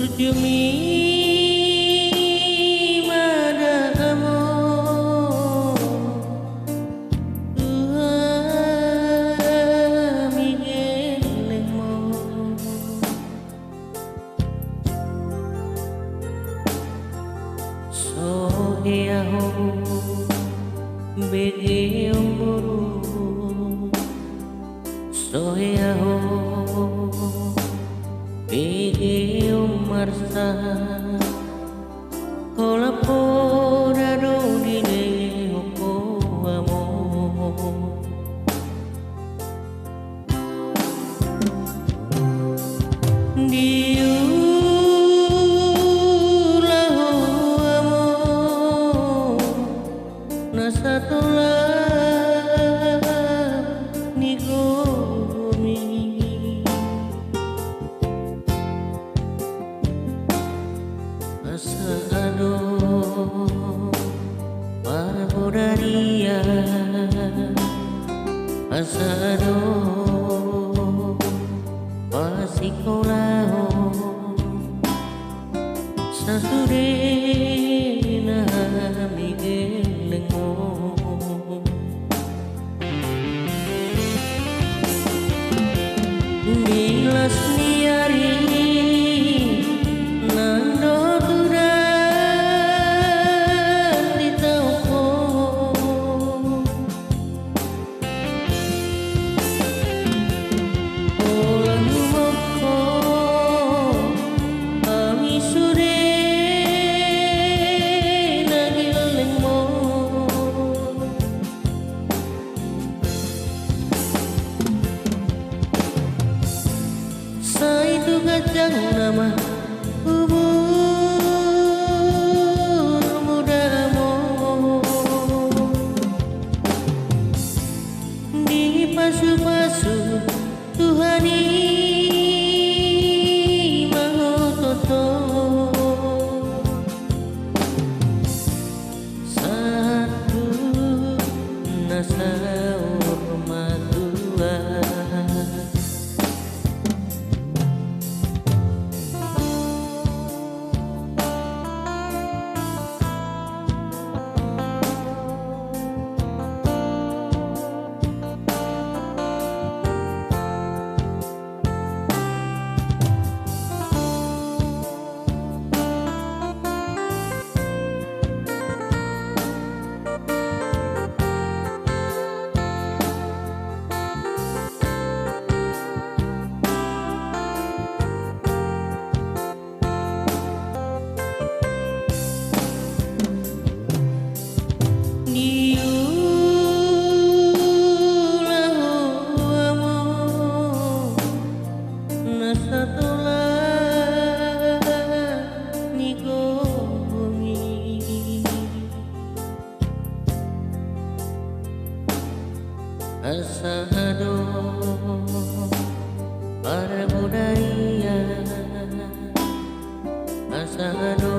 Urjumi madamo Tuhan migelemo Soheaho bege umuru Soheaho bege umarsa kola pora do dile hoko amo diulah amo nasatola Asado pasikolaho sasudena migelengo bilas niari nando tudan ditauko nama umur mudamu dipasu-pasu Tuhani mahototo satu nasaur matua Asado para budaya Asado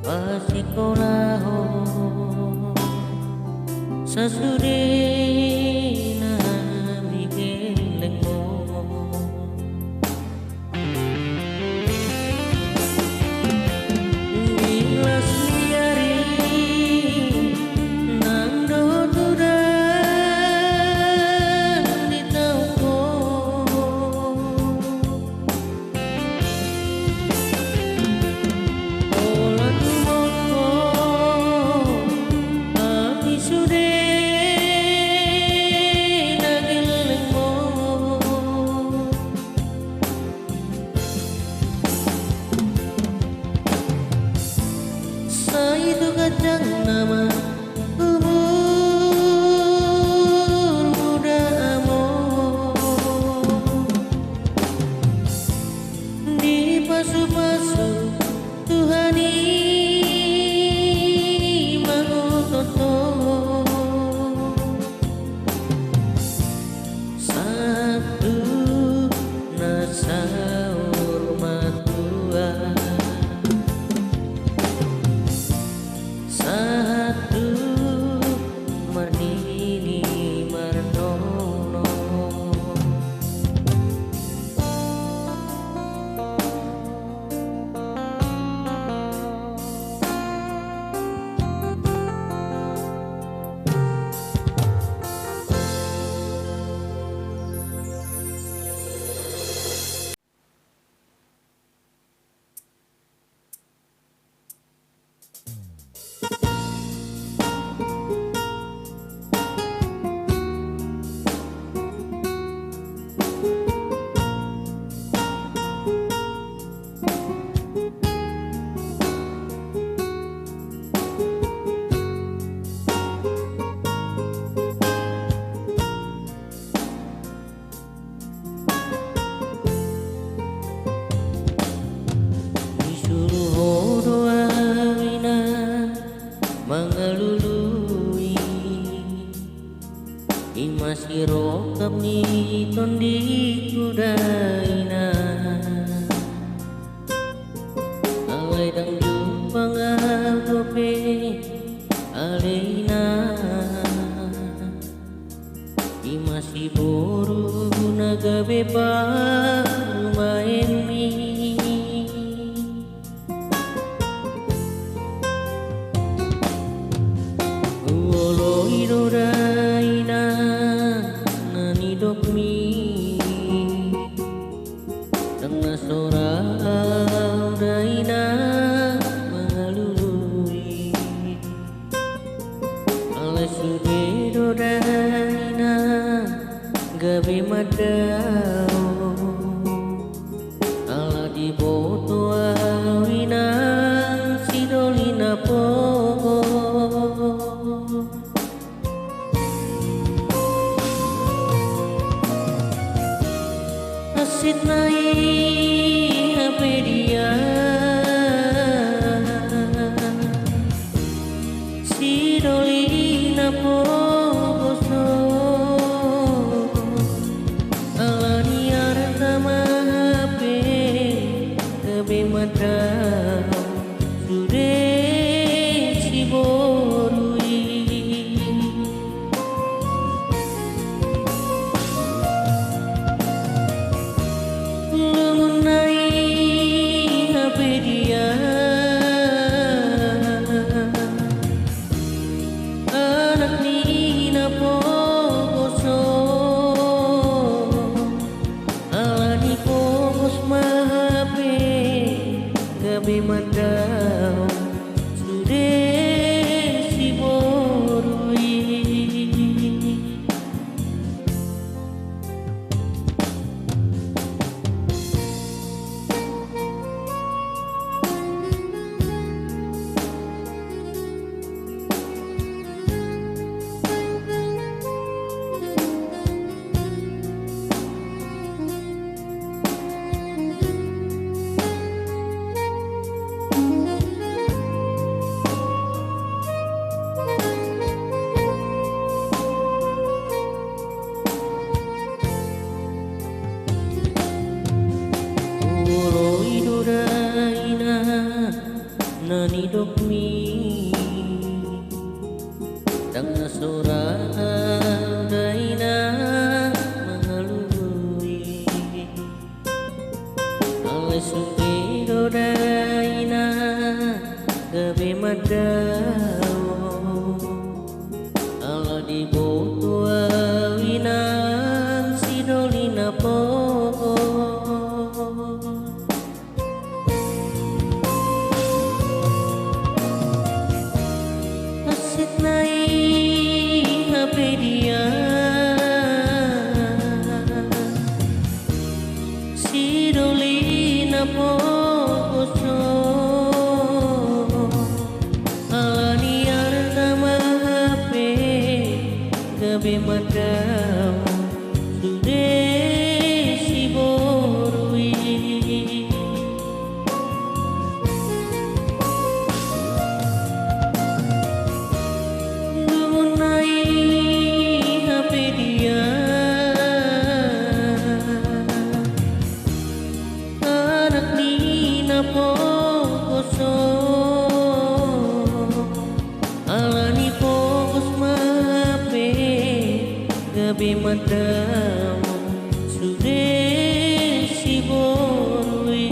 pasikolaho sasudena migelengo bilas liari sudah kiro kami tondi kudaina alai dang jumpa ngagope alina masih boru nagabe baru main mi Uolo idoraina nani dokmi Dang nasora daina mengalului Ale sude doraina gabe madao ala di boto awina sidolina po asit nai hape dia sidolina po nani dokmi dang nasora daina mengalui ale suke dodaina gabe madao ala di boto awina sidolina po madao sude si borui dunai hape dia anak nina pokoso alani fokus mape gabe madao sude si borui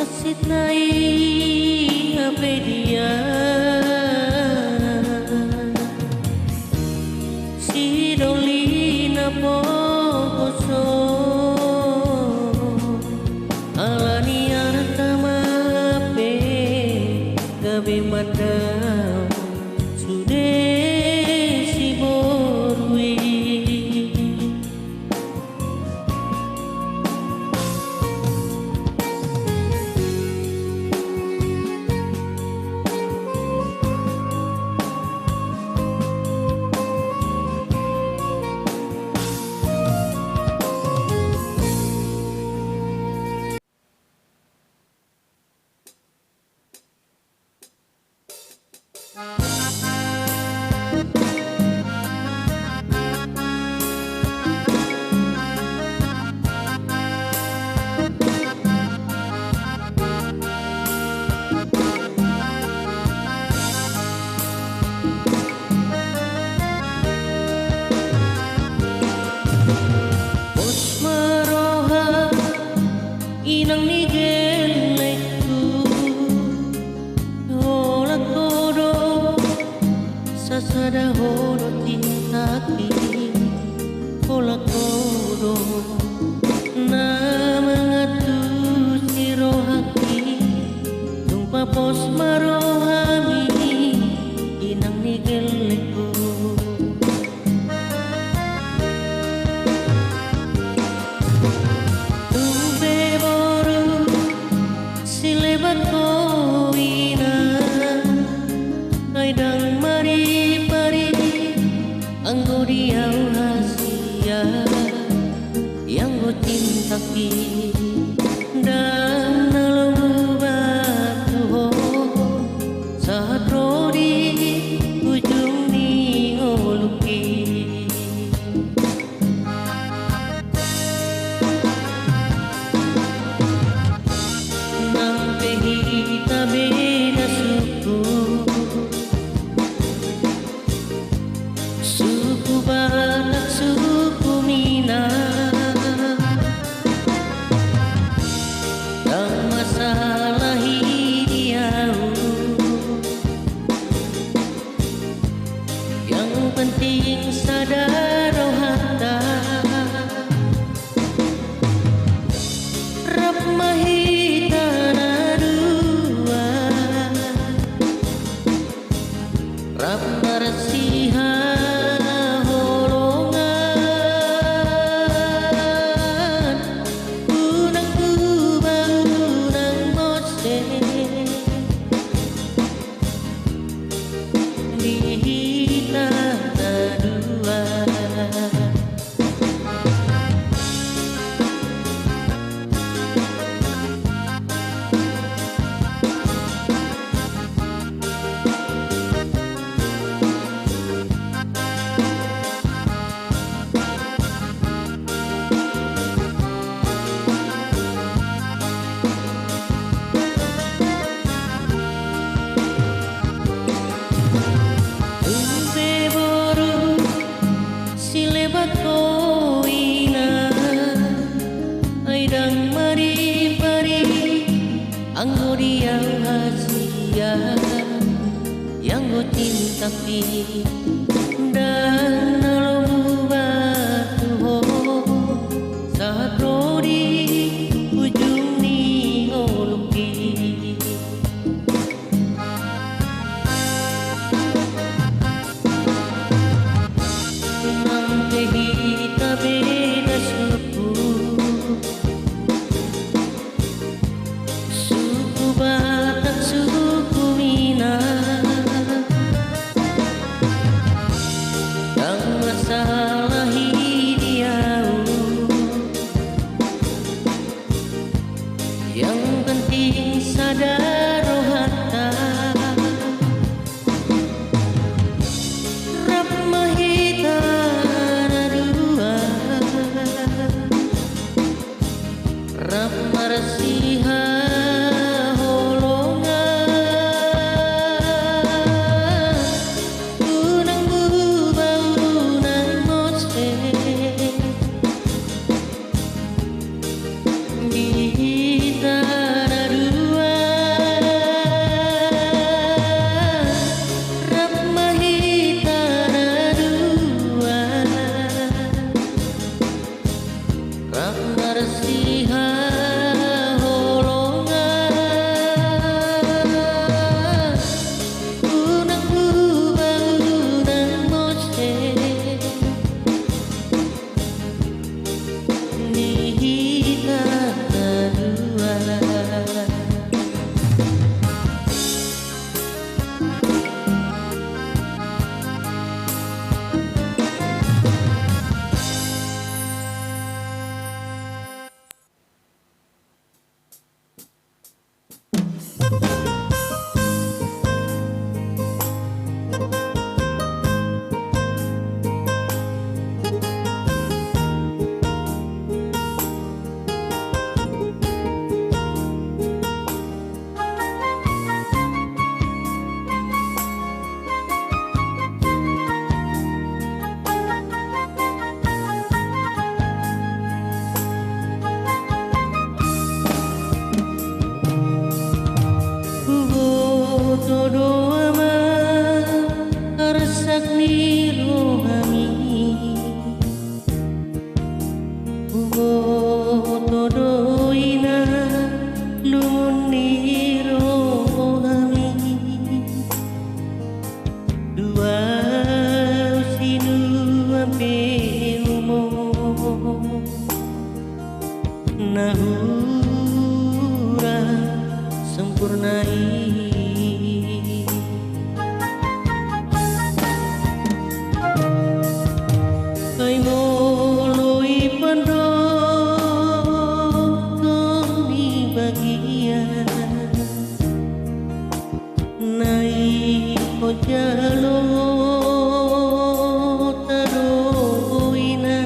asit nai hape dia sidolina pokoso alani artama gabe madao sude si borui sada horo tintaki pola kodo na mangatu siro haki tumpa pos marohami inang nigeleko tumbe boru silebat ko ina aidang mari pari anggo diau hasia yang go tintaki dan nalong batu ho saat rodi ujung ni ngoluki nang pehita beda suku suku Batak suku Minang dan masalah hidiau yang penting sadar rohata rap mahita nadua rap marsiha holongan unang tuba unang mose dihita nadua tumbe boru silebat ko ina aidang mari pari anggo diau hasia yang go tintaki dan nalong batu ho saat rodi ujung ni ngoluki nang pehita beda suku suku Batak suku Minang dan masalah hidiau yang penting sadar rohata rap mahita nadua rap marsiha holongan unang buba unang mose dihita nadua rap mahita nadua rap marsiha holongan unang buba unang mose dihita nadua todo ama Arsak jalo taruina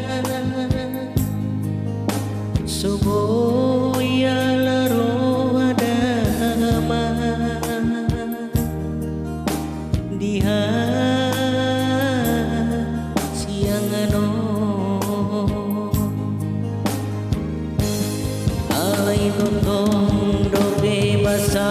subuh ya laro adama diha siang ano alay notong dobe basa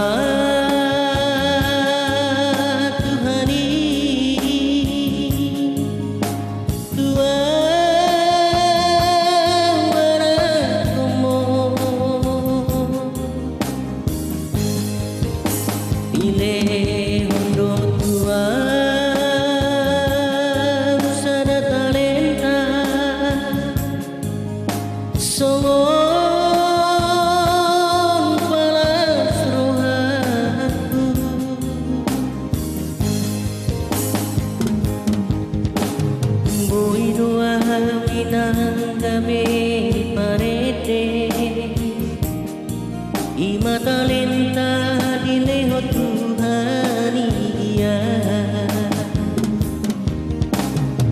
Ima talenta dileho Tuhan iya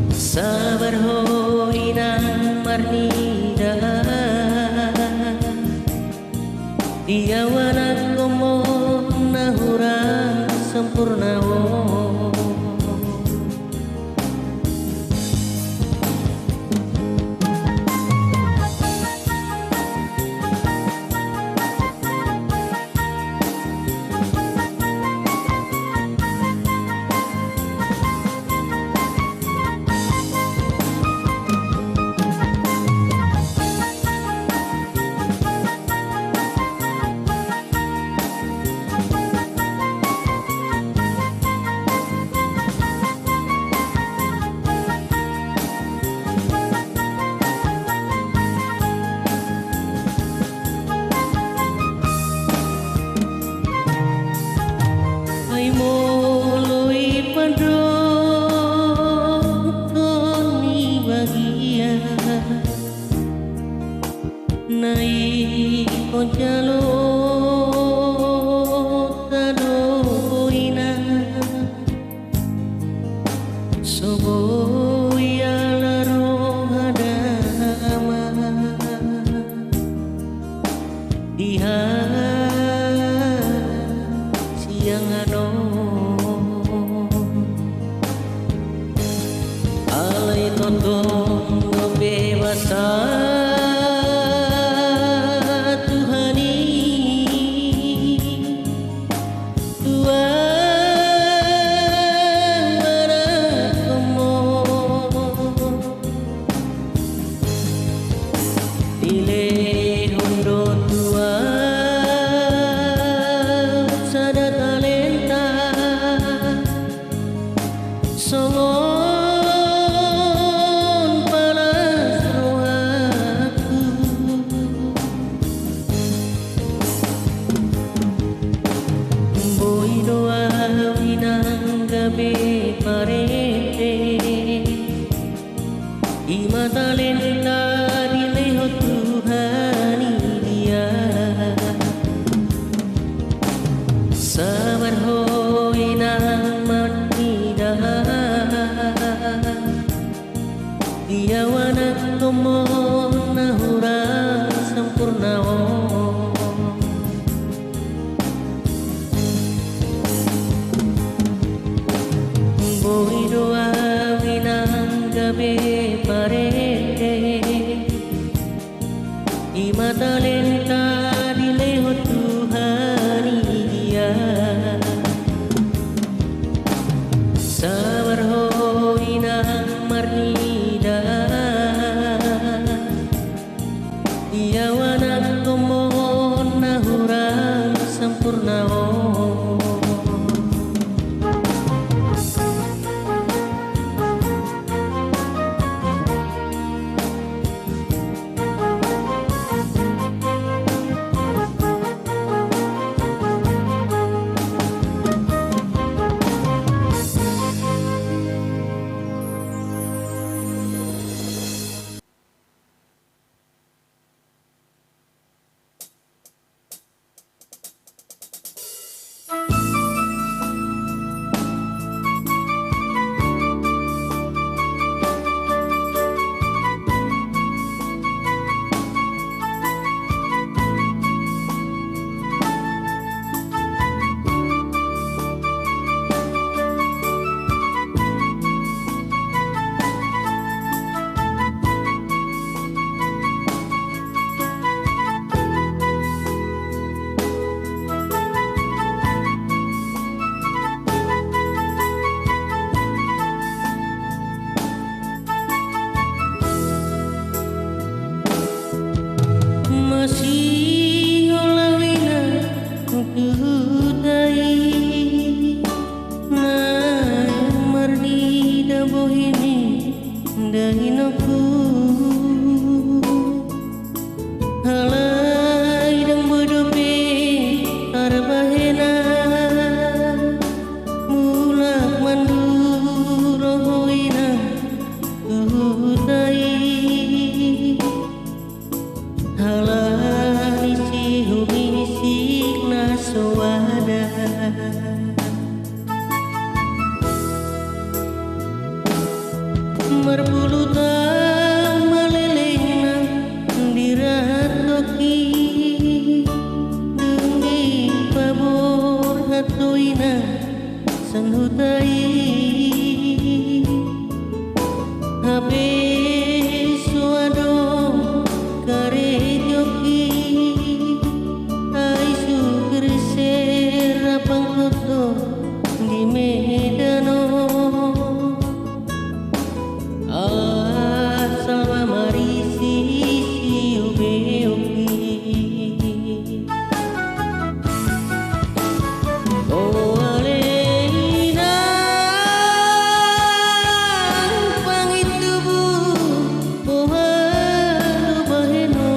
sabar ho inang marnida dia wanak komo nahura sempurna wo Nai jalo tadoina sobo ya laro hadama diha siang ano alay totong bebasa Ima talenta dileho Tuhan dia sabar ho inang matida dia wanak komo nahura sempurna boi doa winang gabe parete sanhutai habis suado kare joki ai suger serapang koto di medano asal marisi ube oki oh alena pangitubu oh halu baheno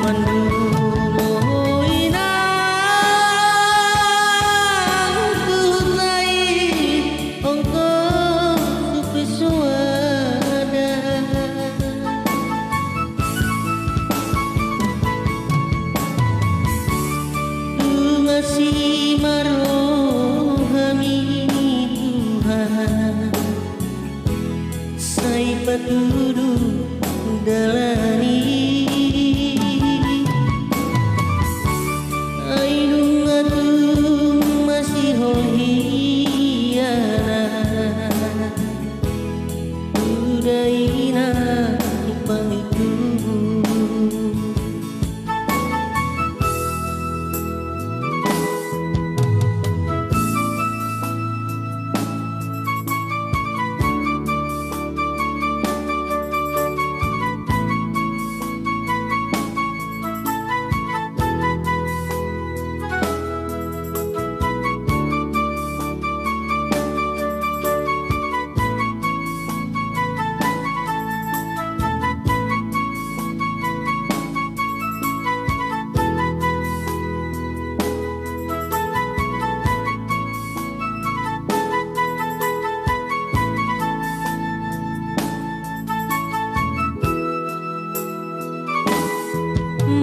mandulo ina kutai ongko supesuada ngasih marohami Tuhan sai patudu dalani aidung atung masih holhiana udaina pangitu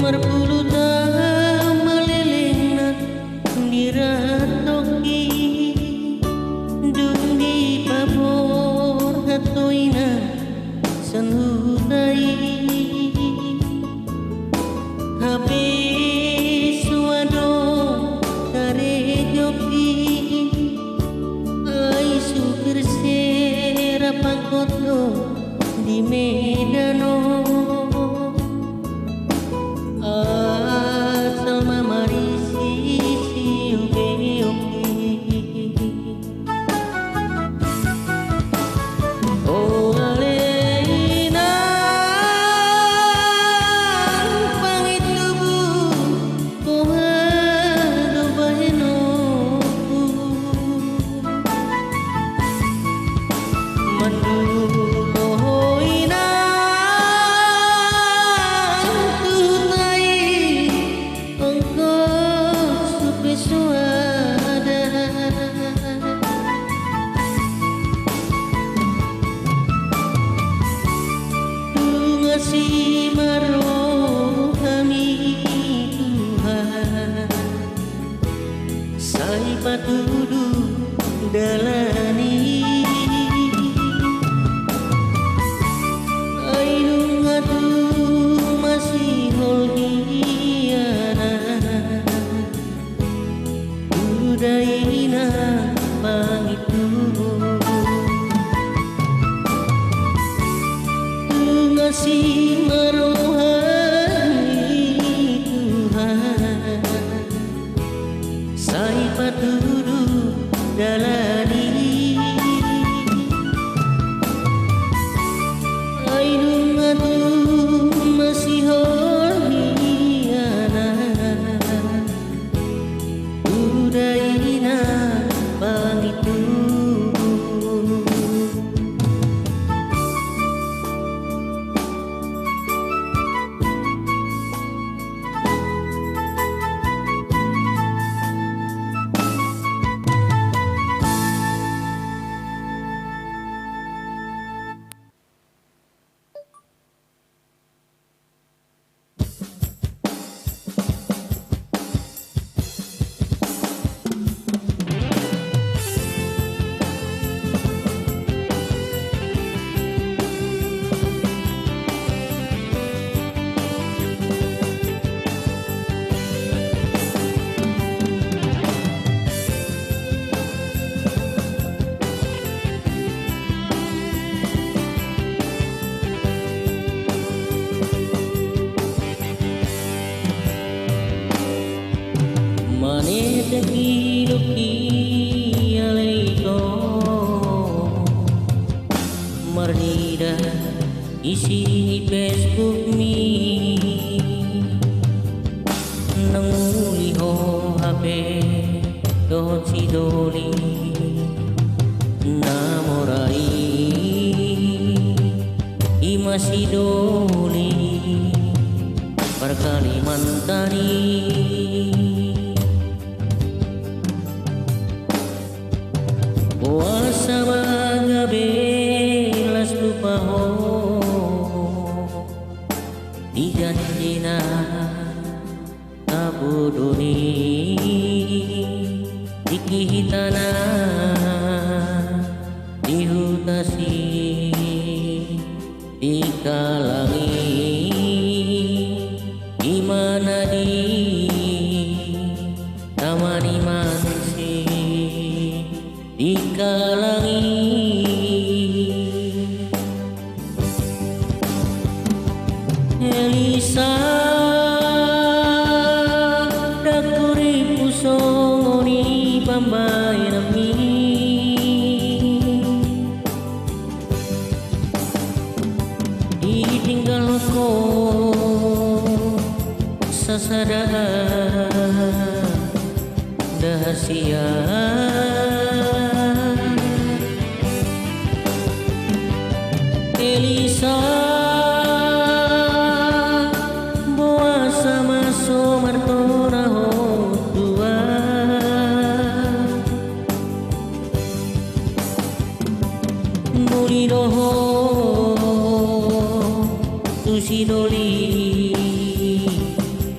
merpuluta melelehna diratoki dung di pabor hatoina sanhudai habis suado kare joki ai supir serapang koto di medano asal marisi ube oki oh alena pangitubu oh halu baheno mandulo ina tutai ongko supesuada ngasih marohami Tuhan sai patudu dalani aidung atung masih holhiana udaina pangitu ngasih marohani Tuhan sai patudu dalani aidung atung masih holhiana udaina pangitu Mane tekiruki aleiko Marnida isi Facebook mi Nanguli ho HP dohon si doli Namorai ima si doli Perkalimantani Puasa magabe las lupa ho Di janjina kabuduni Dikihitana dihutasi dikalangi Gimana di tamani mansi dikalangi Elisa dakuri pusongoni pambai nami ditinggal ko sasada dahasia Elisa boa sama somartona ho dua muli doho tusi doli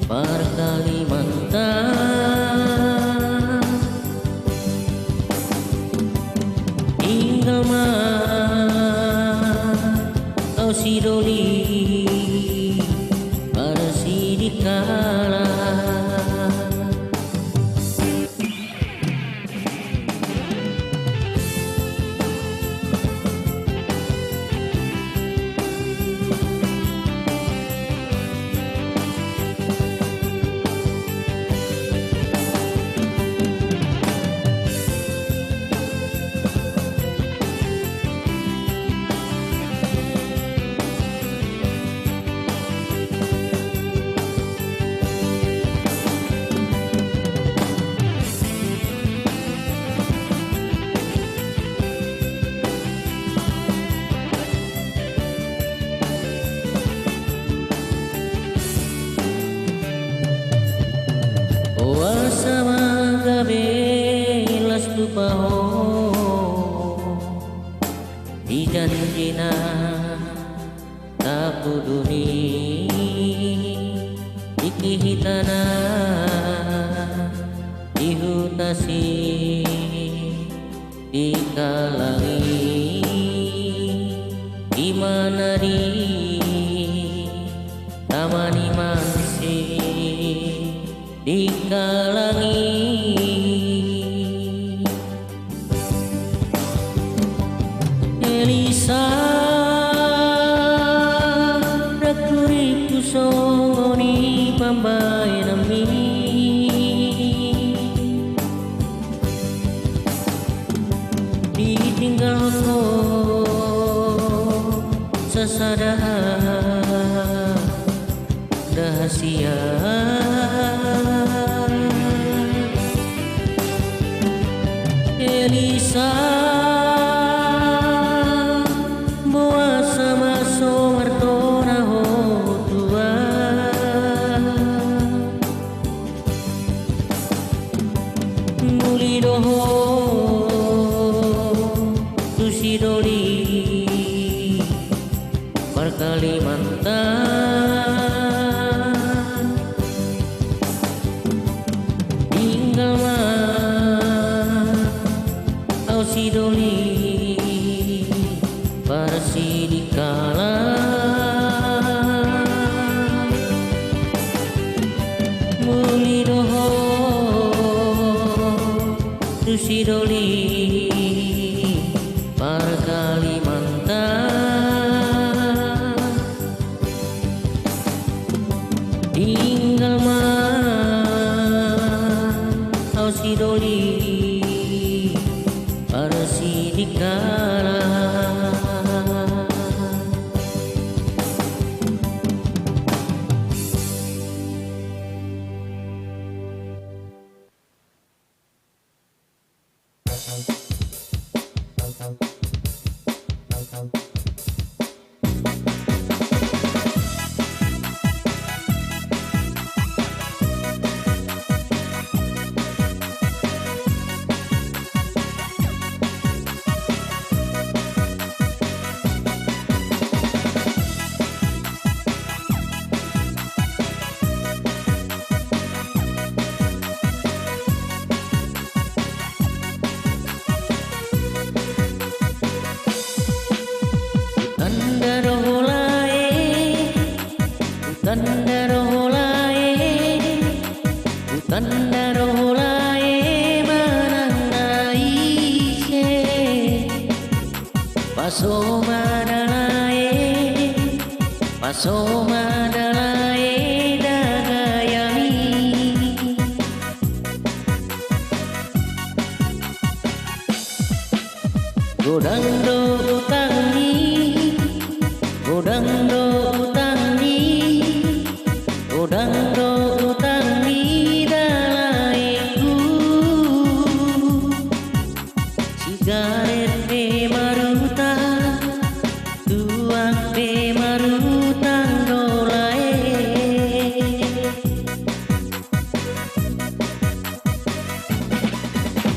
par Kalimantan tinggal kau si doli pada si dikala Sama gabe las lupa ho di janjina tapuduni dikihitana dihutasi dikalangi Gimana di tamani mansi dikalangi Elisa dakuri kusongoni pambai nami ditinggal ko sasada dahasia Elisa boa sama somartona ho tua muli doho tusi doli par Kalimantan tinggal si doli para si dikala muli doho tu si doli para Kalimantan tinggal Tandaro lae manang ise paso madalae dagayami godang do utangi godang do utangi godang do utangi dalaiku sigaret be maruta tuang be marutang dolae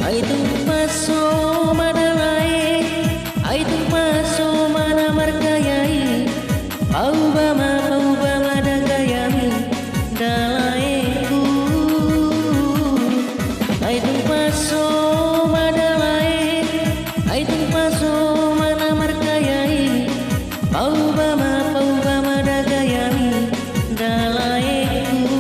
ai tu paso madalae ai tu paso mana markayai pau bama dagayami dalaiku ai tu paso madalae ai tu paso mana markayai pau bama dagayami dalaiku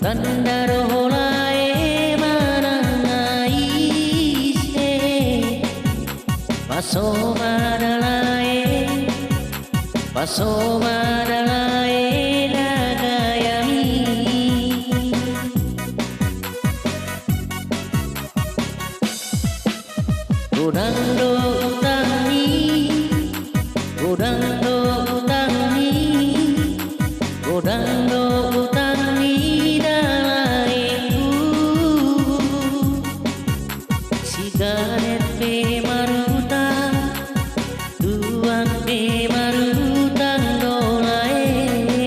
Tandaro holae manang aise paso madalae dagayami godang do utangi godang do utangi godang do utangi dalaiku sigaret be maruta tuang be marutang dolae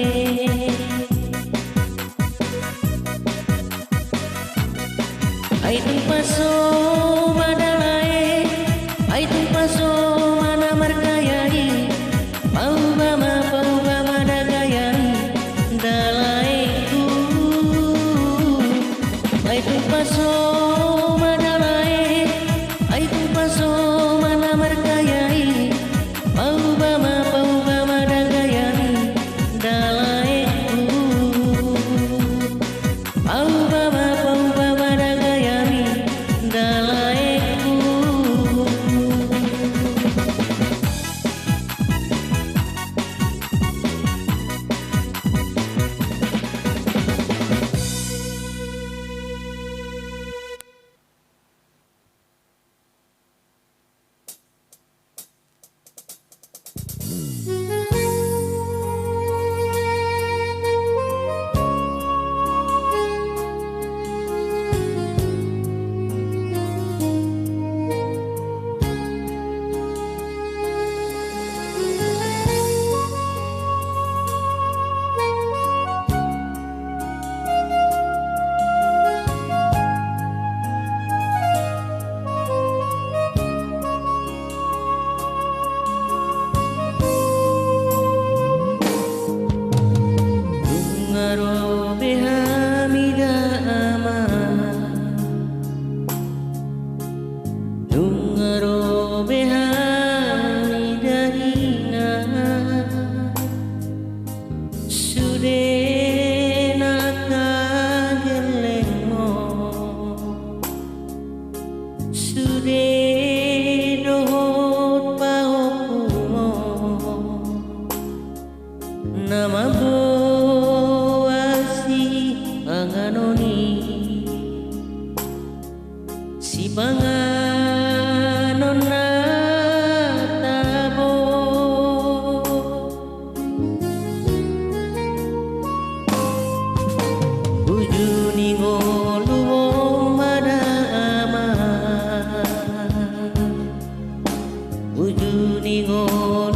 ningo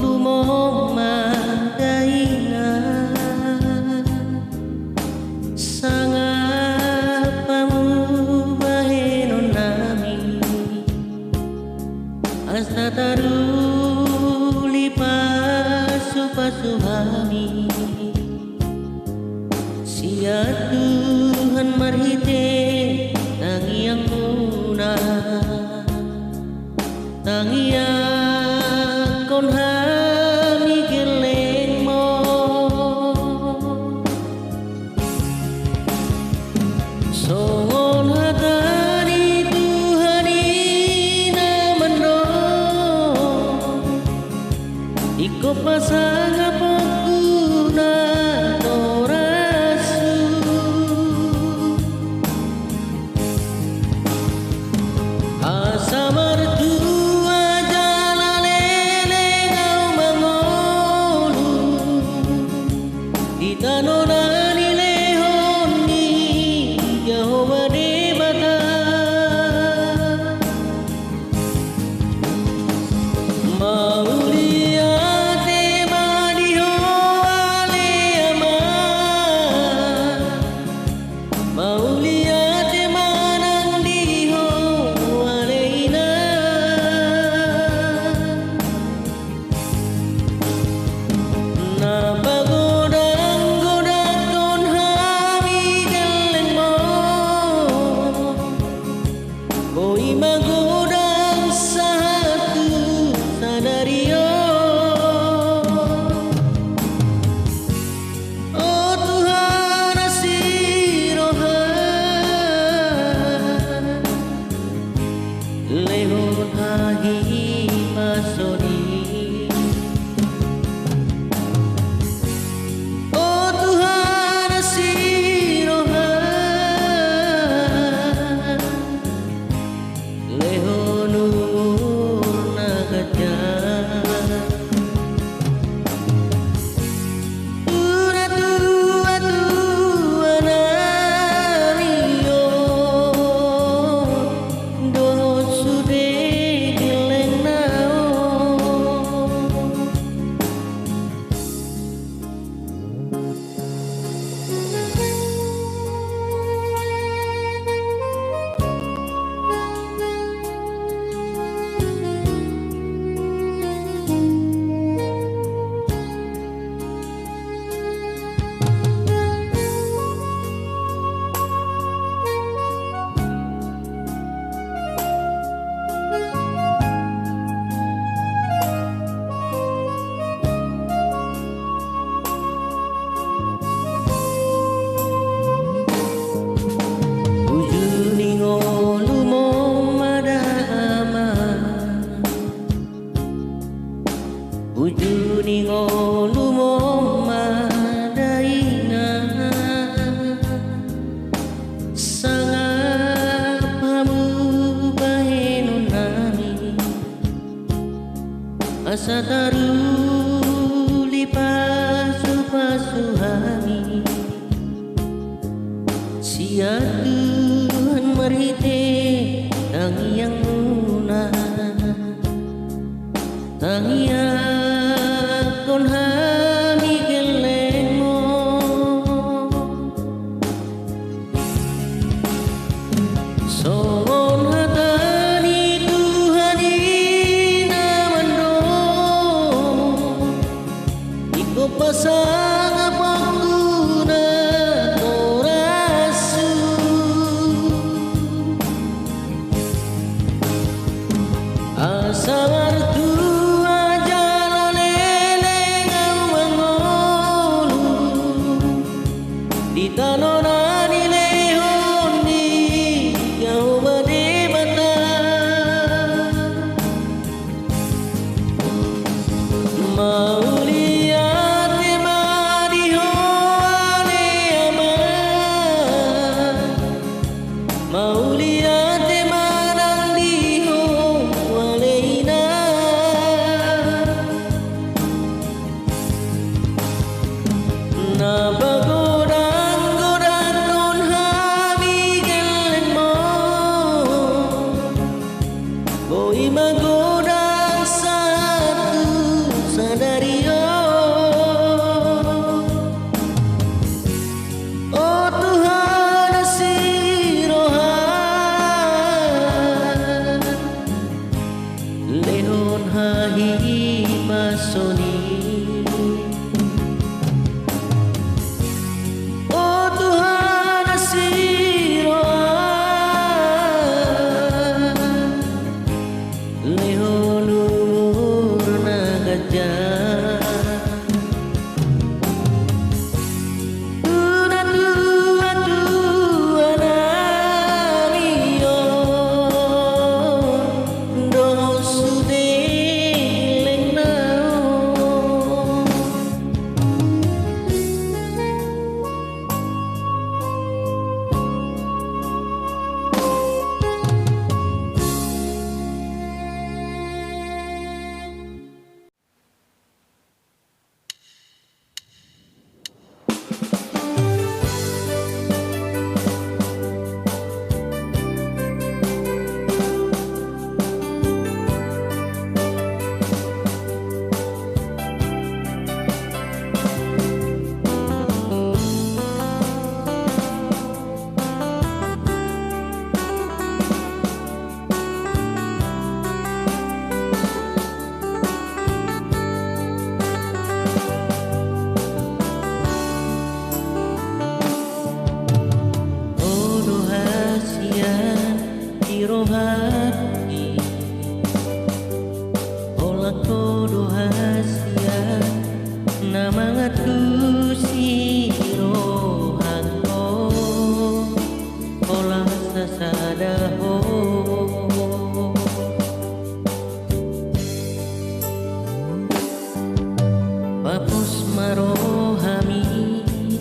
lumoma daina sangat pamubaheno nami asta taruli pasu-pasuhami sia Tuhan marhite tangiang muna tangiang kon hami geleng mo songon hatari Tuhani namano iko pasang apokuna torasu asa mertua jalalele ngau mangolu di tanonani lehoni jauh badebata mauliate madiho ale ama mauliate manang diho aleina na pagodang-godang kon hami geleng mo koi magodang satu sadario oh Tuhan asirohan lehon hagi masoni oh Tuhan asirohan lehon urna gajah tua nario do sude geleng nao Ujuningo lumomadaama Ujuningo lumomadaina sangat pamubaheno nami asa taruli pasu-pasuhami sia Tuhan marhite tangiang muna tangiang kon hami geleng mo songon hatani Tuhani namano iko pasang apokuna torasu asa mertua jalalele ngau mangolu di tanonani lehoni jauh badebata mauliate soni. Oh Tuhan asiroa leho nur nagajah rohani olah kodo hasia namangat si rohanko olah sasadaho papus marohami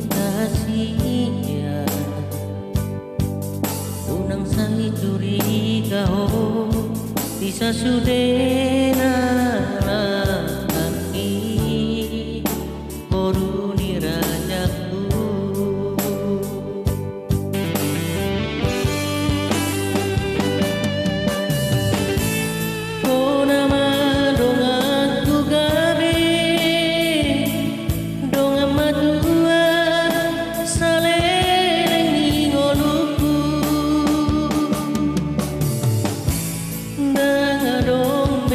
kasia unang sai curiga ho bisa sudena laki koruni rajaku oh nama donganku gabe dongan madua saleleng ngoluku dangadong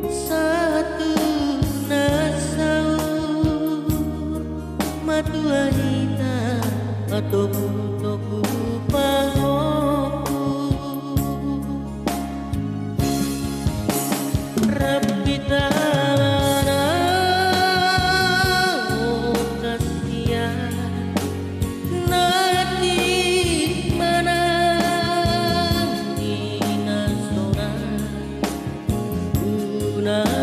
Satu nasau matua hita matoku pahoku Rabbi ta'ala kasihan nati manang inasona una